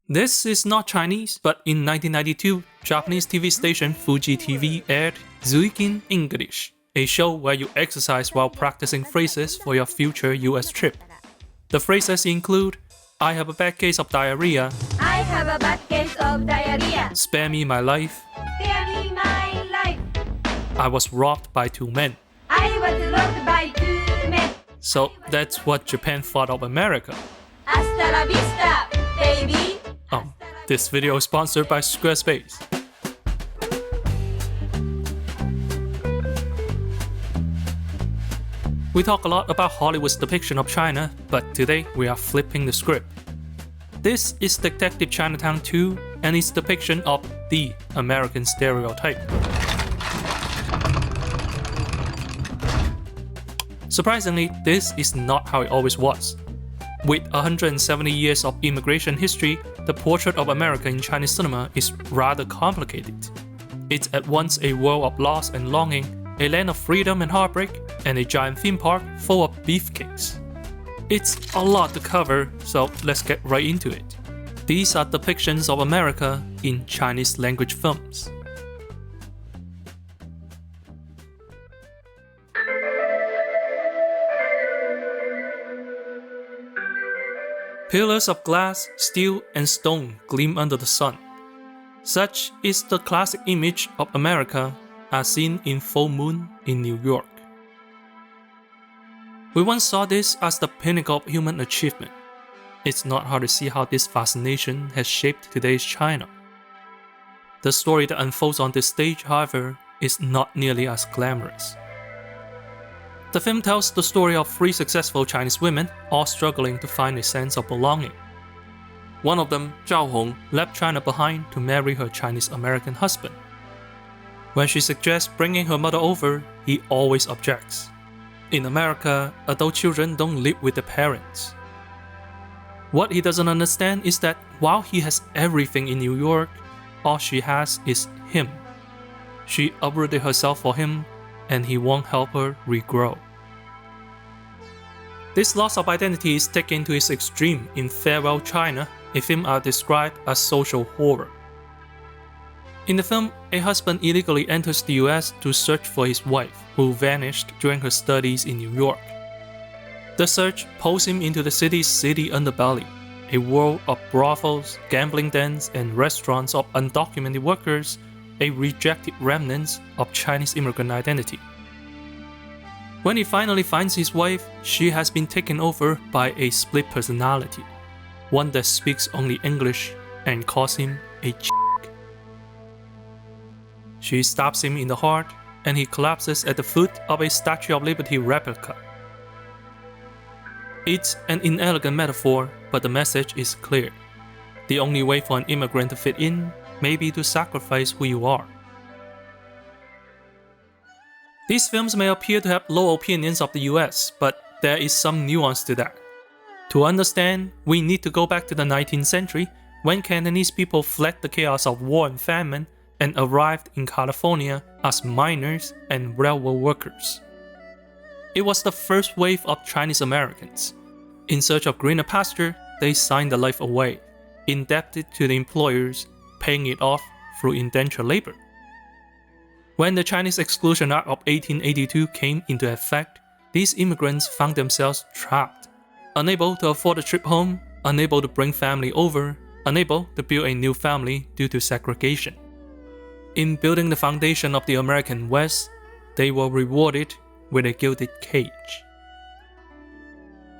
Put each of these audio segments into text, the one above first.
This is not Chinese, but in 1992, Japanese TV station Fuji TV aired Zuikin English, a show where you exercise while practicing phrases for your future US trip. The phrases include, I have a bad case of diarrhea, I have a bad case of diarrhea, spare me my life, spare me my life, I was robbed by two men. I was robbed by two men. So that's what Japan thought of America. Hasta la vista, baby. This video is sponsored by Squarespace. We talk a lot about Hollywood's depiction of China, but today we are flipping the script. This is Detective Chinatown 2 and its depiction of the American stereotype. Surprisingly, this is not how it always was. With 170 years of immigration history, the portrait of America in Chinese cinema is rather complicated. It's at once a world of loss and longing, a land of freedom and heartbreak, and a giant theme park full of beefcakes. It's a lot to cover, so let's get right into it. These are depictions of America in Chinese language films. Pillars of glass, steel, and stone gleam under the sun. Such is the classic image of America as seen in full moon in New York. We once saw this as the pinnacle of human achievement. It's not hard to see how this fascination has shaped today's China. The story that unfolds on this stage, however, is not nearly as glamorous. The film tells the story of three successful Chinese women, all struggling to find a sense of belonging. One of them, Zhao Hong, left China behind to marry her Chinese-American husband. When she suggests bringing her mother over, he always objects. In America, adult children don't live with their parents. What he doesn't understand is that while he has everything in New York, all she has is him. She uprooted herself for him, and he won't help her regrow. This loss of identity is taken to its extreme in Farewell China, a film I describe as social horror. In the film, a husband illegally enters the US to search for his wife, who vanished during her studies in New York. The search pulls him into the city's seedy underbelly, a world of brothels, gambling dens, and restaurants of undocumented workers, a rejected remnant of Chinese immigrant identity. When he finally finds his wife, she has been taken over by a split personality, one that speaks only English and calls him a chick. She stabs him in the heart, and he collapses at the foot of a Statue of Liberty replica. It's an inelegant metaphor, but the message is clear. The only way for an immigrant to fit in may be to sacrifice who you are. These films may appear to have low opinions of the US, but there is some nuance to that. To understand, we need to go back to the 19th century, when Cantonese people fled the chaos of war and famine and arrived in California as miners and railroad workers. It was the first wave of Chinese Americans. In search of greener pasture, they signed their life away, indebted to the employers, paying it off through indentured labor. When the Chinese Exclusion Act of 1882 came into effect, these immigrants found themselves trapped, unable to afford a trip home, unable to bring family over, unable to build a new family due to segregation. In building the foundation of the American West, they were rewarded with a gilded cage.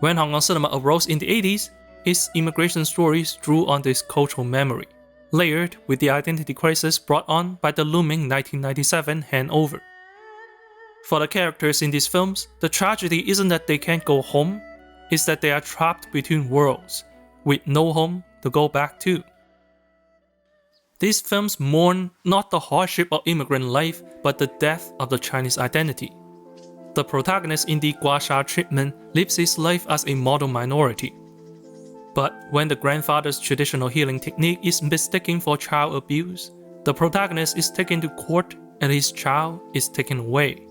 When Hong Kong cinema arose in the 80s, its immigration stories drew on this cultural memory, layered with the identity crisis brought on by the looming 1997 handover. For the characters in these films, the tragedy isn't that they can't go home, it's that they are trapped between worlds, with no home to go back to. These films mourn not the hardship of immigrant life, but the death of the Chinese identity. The protagonist in the Gua Sha treatment lives his life as a model minority. But when the grandfather's traditional healing technique is mistaken for child abuse, the protagonist is taken to court and his child is taken away.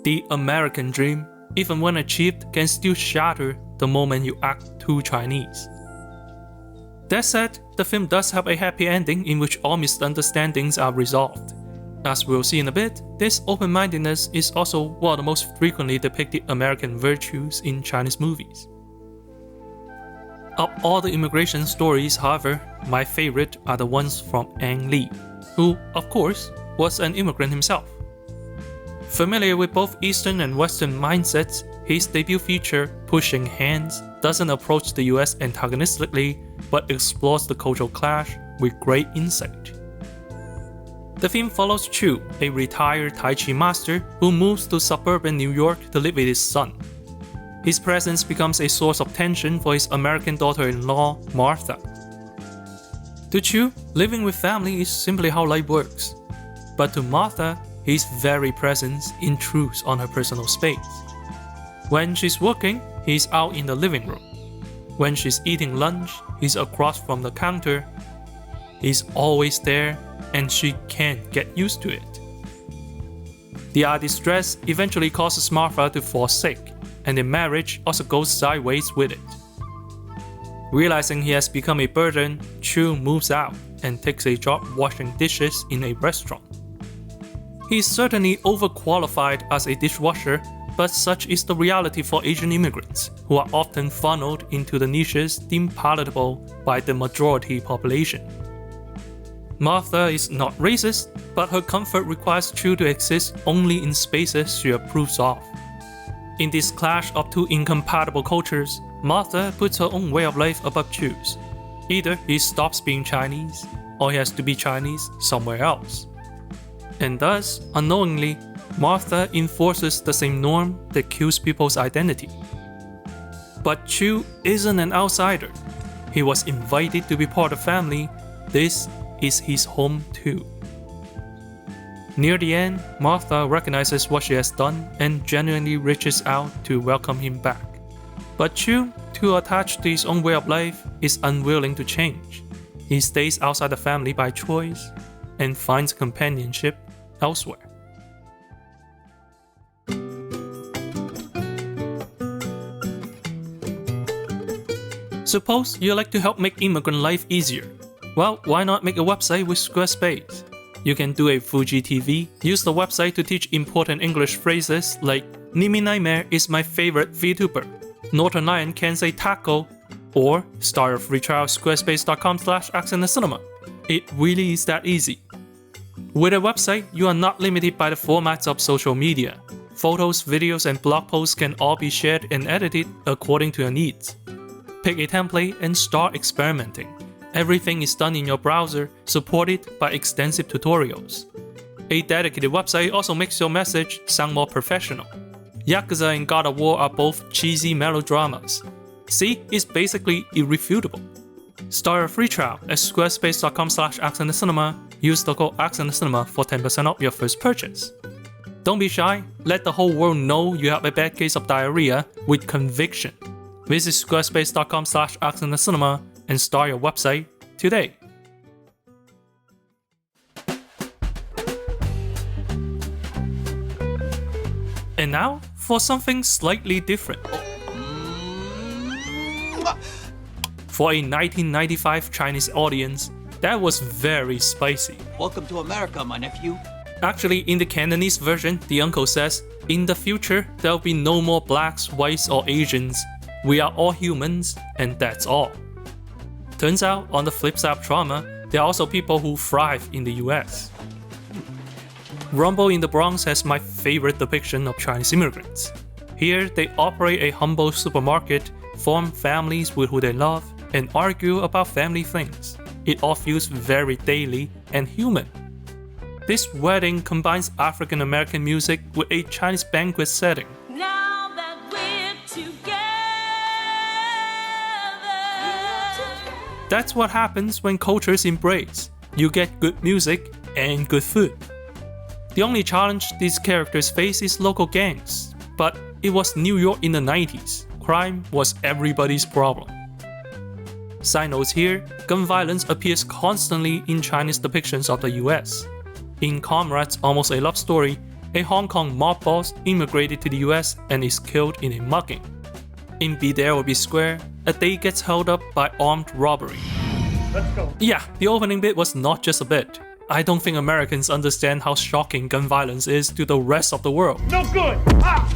The American dream, even when achieved, can still shatter the moment you act too Chinese. That said, the film does have a happy ending in which all misunderstandings are resolved. As we'll see in a bit, this open-mindedness is also one of the most frequently depicted American virtues in Chinese movies. Of all the immigration stories, however, my favorite are the ones from Ang Lee, who, of course, was an immigrant himself. Familiar with both Eastern and Western mindsets, his debut feature, Pushing Hands, doesn't approach the US antagonistically, but explores the cultural clash with great insight. The film follows Chu, a retired Tai Chi master who moves to suburban New York to live with his son. His presence becomes a source of tension for his American daughter-in-law, Martha. To Chu, living with family is simply how life works. But to Martha, his very presence intrudes on her personal space. When she's working, he's out in the living room. When she's eating lunch, he's across from the counter. He's always there, and she can't get used to it. The added stress eventually causes Martha to fall sick, and the marriage also goes sideways with it. Realizing he has become a burden, Chu moves out and takes a job washing dishes in a restaurant. He's certainly overqualified as a dishwasher, but such is the reality for Asian immigrants, who are often funneled into the niches deemed palatable by the majority population. Martha is not racist, but her comfort requires Chu to exist only in spaces she approves of. In this clash of two incompatible cultures, Martha puts her own way of life above Chu's. Either he stops being Chinese, or he has to be Chinese somewhere else. And thus, unknowingly, Martha enforces the same norm that kills people's identity. But Chu isn't an outsider. He was invited to be part of the family. This is his home too. Near the end, Martha recognizes what she has done and genuinely reaches out to welcome him back. But Chu, too attached to his own way of life, is unwilling to change. He stays outside the family by choice and finds companionship elsewhere. Suppose you like to help make immigrant life easier. Well, why not make a website with Squarespace? You can do a Fuji TV, use the website to teach important English phrases like Nimi Nightmare is my favorite VTuber, Northern Lion can say taco, or start a free trial squarespace.com/accentcinema. It really is that easy. With a website, you are not limited by the formats of social media. Photos, videos, and blog posts can all be shared and edited according to your needs. Pick a template and start experimenting. Everything is done in your browser, supported by extensive tutorials. A dedicated website also makes your message sound more professional. Yakuza and God of War are both cheesy melodramas. See, it's basically irrefutable. Start a free trial at squarespace.com/accentcinema. Use the code accentcinema for 10% off your first purchase. Don't be shy, let the whole world know you have a bad case of diarrhea with conviction. Visit squarespace.com/accentcinema and start your website today. And now, for something slightly different. For a 1995 Chinese audience, that was very spicy. Welcome to America, my nephew. Actually, in the Cantonese version, the uncle says, in the future, there'll be no more blacks, whites, or Asians. We are all humans, and that's all. Turns out, on the flip side of trauma, there are also people who thrive in the US. Rumble in the Bronx has my favorite depiction of Chinese immigrants. Here, they operate a humble supermarket, form families with who they love, and argue about family things. It all feels very daily and human. This wedding combines African American music with a Chinese banquet setting. Now that we're together. That's what happens when cultures embrace. You get good music and good food. The only challenge these characters face is local gangs, but it was New York in the 90s. Crime was everybody's problem. Side notes here, gun violence appears constantly in Chinese depictions of the US. In Comrades Almost a Love Story, a Hong Kong mob boss immigrated to the US and is killed in a mugging. In Be There or Be Square, a day gets held up by armed robbery. Let's go. Yeah, the opening bit was not just a bit. I don't think Americans understand how shocking gun violence is to the rest of the world. No good. Ah!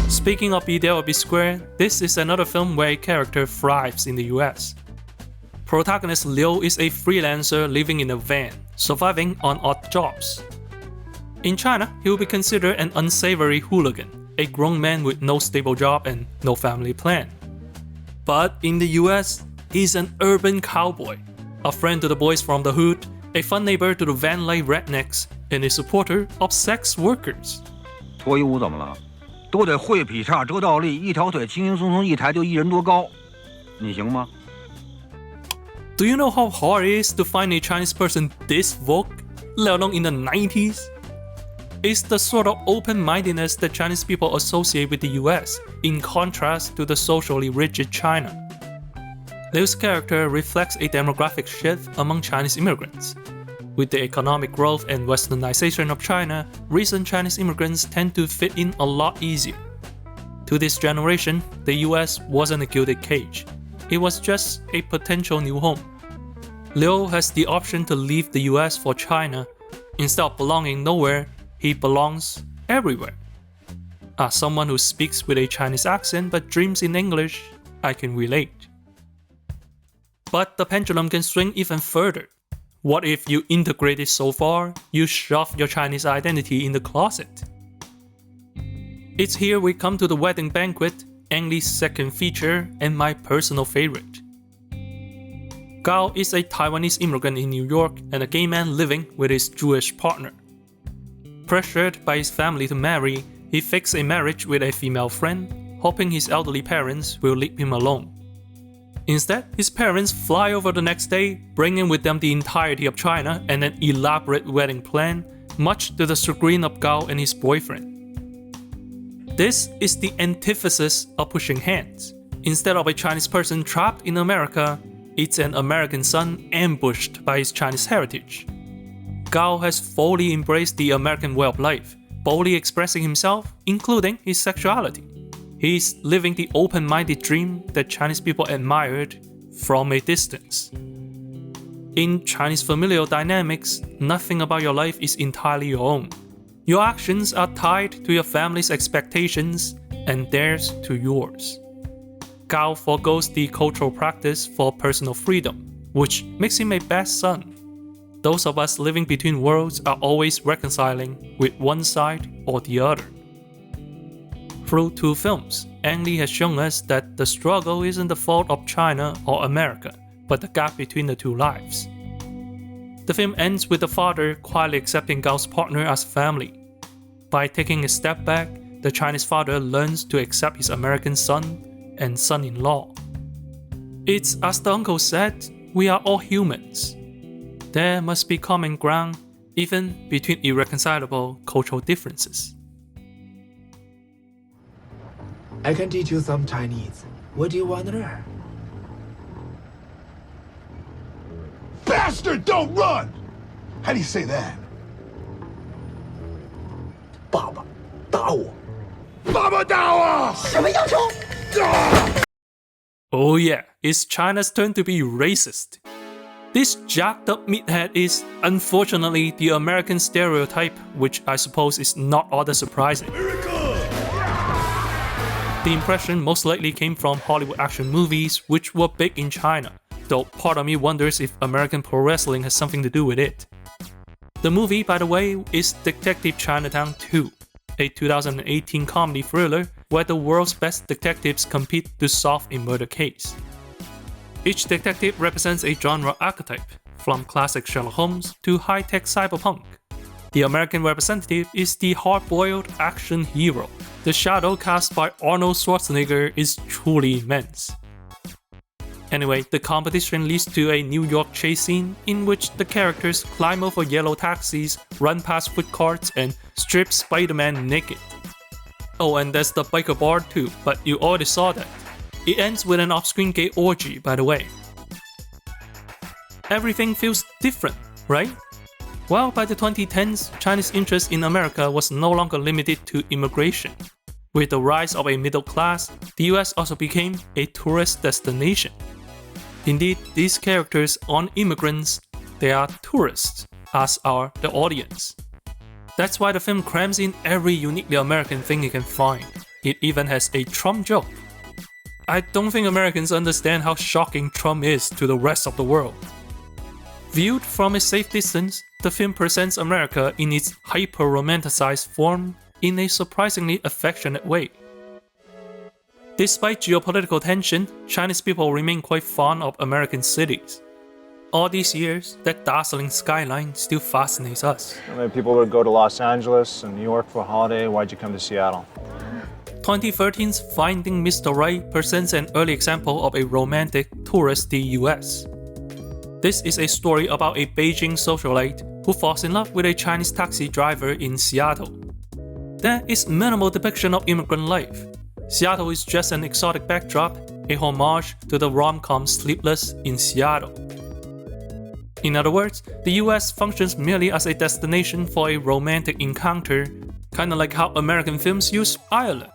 Speaking of Be There or Be Square, this is another film where a character thrives in the US. Protagonist Liu is a freelancer living in a van, surviving on odd jobs. In China, he will be considered an unsavory hooligan, a grown man with no stable job and no family plan. But in the US, he's an urban cowboy, a friend to the boys from the hood, a fun neighbor to the van-life rednecks, and a supporter of sex workers. 脱衣舞怎么了？都得会劈叉、折倒立，一条腿轻轻松松一抬就一人多高，你行吗？ Do you know how hard it is to find a Chinese person this woke, let alone in the 90s? It's the sort of open-mindedness that Chinese people associate with the US, in contrast to the socially rigid China. Liu's character reflects a demographic shift among Chinese immigrants. With the economic growth and westernization of China, recent Chinese immigrants tend to fit in a lot easier. To this generation, the US wasn't a gilded cage. It was just a potential new home. Liu has the option to leave the US for China. Instead of belonging nowhere, he belongs everywhere. As someone who speaks with a Chinese accent but dreams in English, I can relate. But the pendulum can swing even further. What if you integrated so far, you shove your Chinese identity in the closet? It's here we come to the wedding banquet, Ang Lee's second feature, and my personal favorite. Gao is a Taiwanese immigrant in New York and a gay man living with his Jewish partner. Pressured by his family to marry, he fakes a marriage with a female friend, hoping his elderly parents will leave him alone. Instead, his parents fly over the next day, bringing with them the entirety of China and an elaborate wedding plan, much to the chagrin of Gao and his boyfriend. This is the antithesis of pushing hands. Instead of a Chinese person trapped in America, it's an American son ambushed by his Chinese heritage. Gao has fully embraced the American way of life, boldly expressing himself, including his sexuality. He's living the open-minded dream that Chinese people admired from a distance. In Chinese familial dynamics, nothing about your life is entirely your own. Your actions are tied to your family's expectations and theirs to yours. Gao forgoes the cultural practice for personal freedom, which makes him a best son. Those of us living between worlds are always reconciling with one side or the other. Through two films, Ang Lee has shown us that the struggle isn't the fault of China or America, but the gap between the two lives. The film ends with the father quietly accepting Gao's partner as family. By taking a step back, the Chinese father learns to accept his American son and son-in-law. It's as the uncle said, we are all humans. There must be common ground, even between irreconcilable cultural differences. I can teach you some Chinese. What do you want to learn? Bastard, don't run! How do you say that? 爸爸，打我！ Baba Dawa! 什么要求？ Oh yeah, it's China's turn to be racist. This jacked up meathead is, unfortunately, the American stereotype, which I suppose is not all that surprising. The impression most likely came from Hollywood action movies, which were big in China, though part of me wonders if American pro wrestling has something to do with it. The movie, by the way, is Detective Chinatown 2, a 2018 comedy thriller where the world's best detectives compete to solve a murder case. Each detective represents a genre archetype, from classic Sherlock Holmes to high-tech cyberpunk. The American representative is the hard-boiled action hero. The shadow cast by Arnold Schwarzenegger is truly immense. Anyway, the competition leads to a New York chase scene in which the characters climb over yellow taxis, run past food carts, and strip Spider-Man naked. Oh, and there's the biker bar too, but you already saw that. It ends with an off-screen gay orgy, by the way. Everything feels different, right? Well, by the 2010s, Chinese interest in America was no longer limited to immigration. With the rise of a middle class, the US also became a tourist destination. Indeed, these characters aren't immigrants, they are tourists, as are the audience. That's why the film crams in every uniquely American thing it can find. It even has a Trump joke. I don't think Americans understand how shocking Trump is to the rest of the world. Viewed from a safe distance, the film presents America in its hyper-romanticized form in a surprisingly affectionate way. Despite geopolitical tension, Chinese people remain quite fond of American cities. All these years, that dazzling skyline still fascinates us. Many people would go to Los Angeles and New York for a holiday. Why'd you come to Seattle? 2013's Finding Mr. Right presents an early example of a romantic, touristy US. This is a story about a Beijing socialite who falls in love with a Chinese taxi driver in Seattle. There is minimal depiction of immigrant life. Seattle is just an exotic backdrop, a homage to the rom-com Sleepless in Seattle. In other words, the US functions merely as a destination for a romantic encounter, kinda like how American films use Ireland.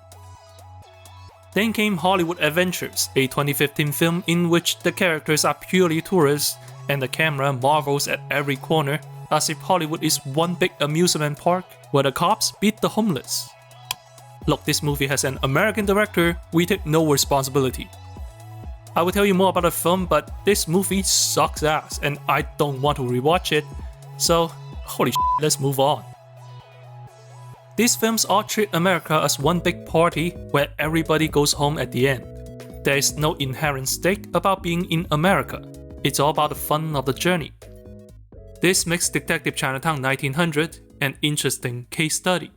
Then came Hollywood Adventures, a 2015 film in which the characters are purely tourists and the camera marvels at every corner, as if Hollywood is one big amusement park where the cops beat the homeless. Look, this movie has an American director, we take no responsibility. I will tell you more about the film, but this movie sucks ass and I don't want to rewatch it, so holy shit, let's move on. These films all treat America as one big party where everybody goes home at the end. There is no inherent stake about being in America, it's all about the fun of the journey. This makes Detective Chinatown 1900 an interesting case study.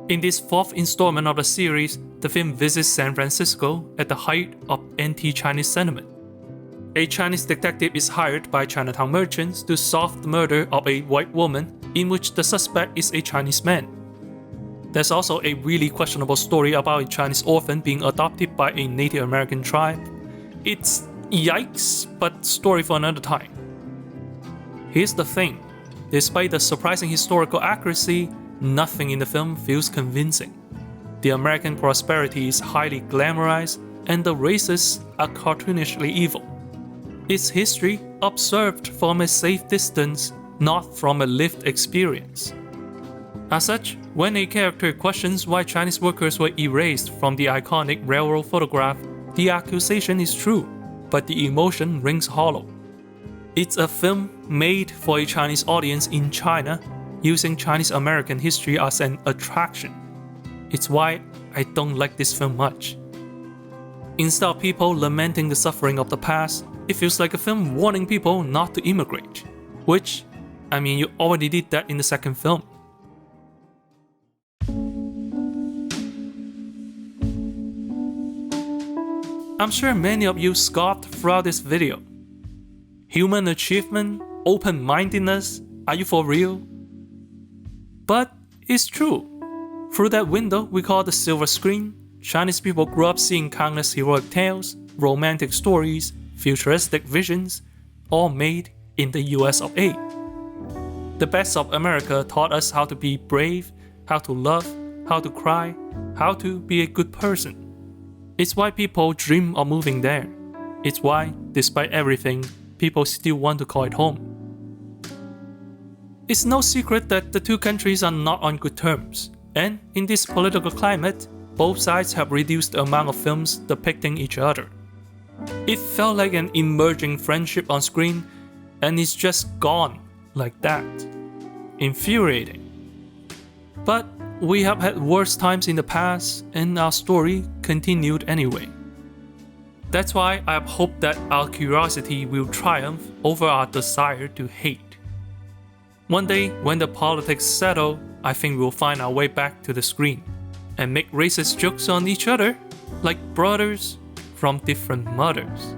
In this fourth installment of the series, the film visits San Francisco at the height of anti-Chinese sentiment. A Chinese detective is hired by Chinatown merchants to solve the murder of a white woman in which the suspect is a Chinese man. There's also a really questionable story about a Chinese orphan being adopted by a Native American tribe. It's yikes, but story for another time. Here's the thing, despite the surprising historical accuracy, nothing in the film feels convincing. The American prosperity is highly glamorized and the racists are cartoonishly evil. It's history observed from a safe distance, not from a lived experience. As such, when a character questions why Chinese workers were erased from the iconic railroad photograph, the accusation is true, but the emotion rings hollow. It's a film made for a Chinese audience in China, using Chinese American history as an attraction. It's why I don't like this film much. Instead of people lamenting the suffering of the past, it feels like a film warning people not to immigrate. Which, I mean, you already did that in the second film. I'm sure many of you scoffed throughout this video. Human achievement? Open-mindedness? Are you for real? But it's true. Through that window we call the silver screen, Chinese people grew up seeing countless heroic tales, romantic stories, futuristic visions, all made in the US of A. The best of America taught us how to be brave, how to love, how to cry, how to be a good person. It's why people dream of moving there. It's why, despite everything, people still want to call it home. It's no secret that the two countries are not on good terms, and in this political climate, both sides have reduced the amount of films depicting each other. It felt like an emerging friendship on screen, and it's just gone like that. Infuriating. But we have had worse times in the past, and our story continued anyway. That's why I have hope that our curiosity will triumph over our desire to hate. One day, when the politics settle, I think we'll find our way back to the screen and make racist jokes on each other like brothers from different mothers.